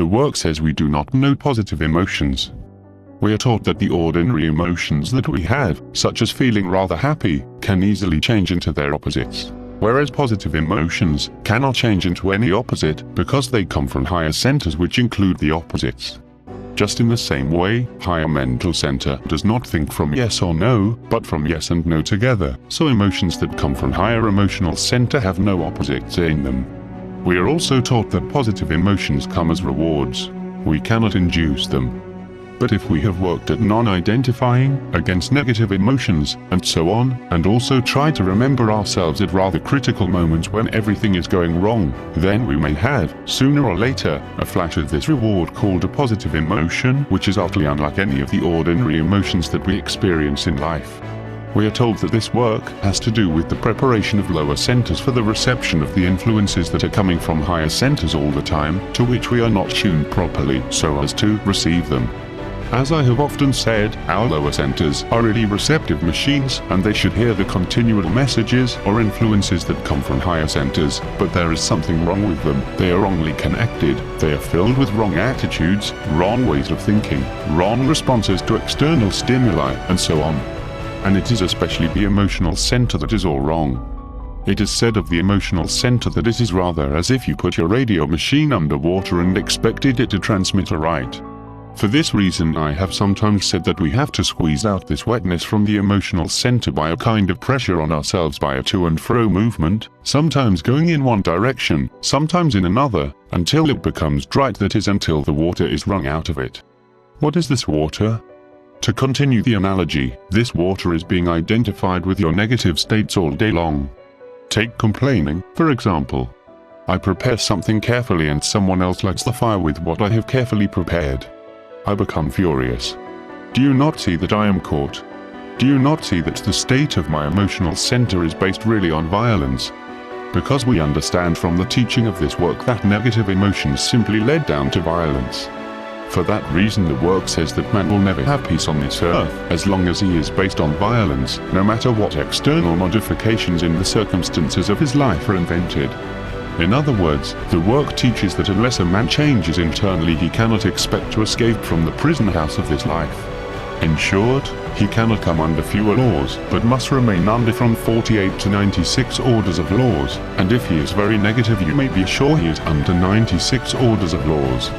The work says we do not know positive emotions. We are taught that the ordinary emotions that we have, such as feeling rather happy, can easily change into their opposites. Whereas positive emotions cannot change into any opposite because they come from higher centers which include the opposites. Just in the same way, higher mental center does not think from yes or no, but from yes and no together, so emotions that come from higher emotional center have no opposites in them. We are also taught that positive emotions come as rewards. We cannot induce them. But if we have worked at non-identifying against negative emotions, and so on, and also try to remember ourselves at rather critical moments when everything is going wrong, then we may have, sooner or later, a flash of this reward called a positive emotion, which is utterly unlike any of the ordinary emotions that we experience in life. We are told that this work has to do with the preparation of lower centers for the reception of the influences that are coming from higher centers all the time, to which we are not tuned properly so as to receive them. As I have often said, our lower centers are really receptive machines, and they should hear the continual messages or influences that come from higher centers, but there is something wrong with them. They are wrongly connected, they are filled with wrong attitudes, wrong ways of thinking, wrong responses to external stimuli, and so on. And it is especially the emotional center that is all wrong. It is said of the emotional center that it is rather as if you put your radio machine underwater and expected it to transmit a right. For this reason I have sometimes said that we have to squeeze out this wetness from the emotional center by a kind of pressure on ourselves by a to and fro movement, sometimes going in one direction, sometimes in another, until it becomes dry, that is, until the water is wrung out of it. What is this water? To continue the analogy, this water is being identified with your negative states all day long. Take complaining, for example. I prepare something carefully and someone else lights the fire with what I have carefully prepared. I become furious. Do you not see that I am caught? Do you not see that the state of my emotional center is based really on violence? Because we understand from the teaching of this work that negative emotions simply led down to violence. For that reason the work says that man will never have peace on this earth as long as he is based on violence, no matter what external modifications in the circumstances of his life are invented. In other words, the work teaches that unless a man changes internally he cannot expect to escape from the prison house of this life. In short, he cannot come under fewer laws, but must remain under from 48 to 96 orders of laws, and if he is very negative you may be sure he is under 96 orders of laws.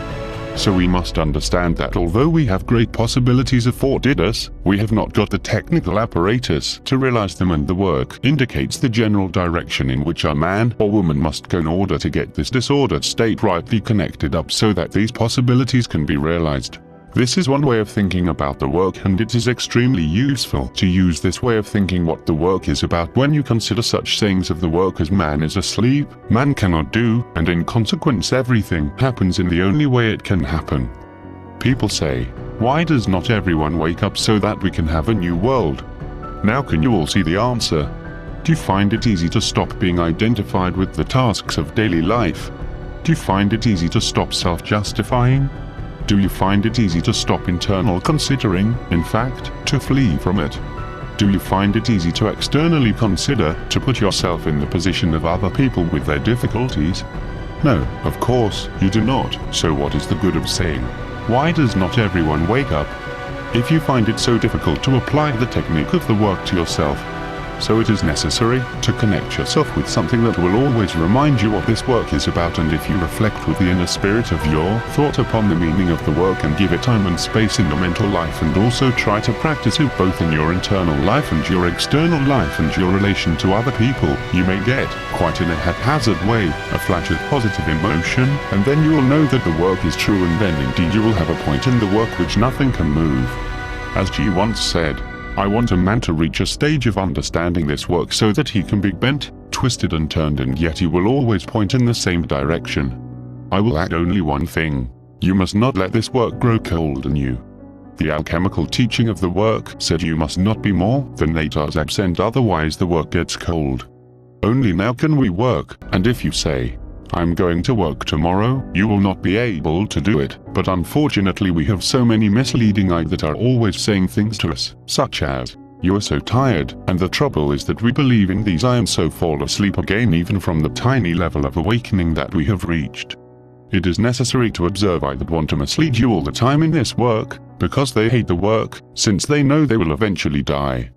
So we must understand that although we have great possibilities afforded us, we have not got the technical apparatus to realize them, and the work indicates the general direction in which a man or woman must go in order to get this disordered state rightly connected up so that these possibilities can be realized. This is one way of thinking about the work, and it is extremely useful to use this way of thinking what the work is about when you consider such sayings of the work as man is asleep, man cannot do, and in consequence everything happens in the only way it can happen. People say, why does not everyone wake up so that we can have a new world? Now can you all see the answer? Do you find it easy to stop being identified with the tasks of daily life? Do you find it easy to stop self-justifying? Do you find it easy to stop internal considering, in fact, to flee from it? Do you find it easy to externally consider, to put yourself in the position of other people with their difficulties? No, of course, you do not, so what is the good of saying, why does not everyone wake up? If you find it so difficult to apply the technique of the work to yourself, so it is necessary to connect yourself with something that will always remind you what this work is about, and if you reflect with the inner spirit of your thought upon the meaning of the work and give it time and space in your mental life, and also try to practice it both in your internal life and your external life and your relation to other people, you may get, quite in a haphazard way, a flash of positive emotion, and then you will know that the work is true, and then indeed you will have a point in the work which nothing can move. As G once said, I want a man to reach a stage of understanding this work so that he can be bent, twisted and turned, and yet he will always point in the same direction. I will add only one thing. You must not let this work grow cold in you. The alchemical teaching of the work said you must not be more than 8 hours absent, otherwise the work gets cold. Only now can we work, and if you say, I'm going to work tomorrow, you will not be able to do it, but unfortunately we have so many misleading eyes that are always saying things to us, such as, you are so tired, and the trouble is that we believe in these I am so fall asleep again even from the tiny level of awakening that we have reached. It is necessary to observe I that want to mislead you all the time in this work, because they hate the work, since they know they will eventually die.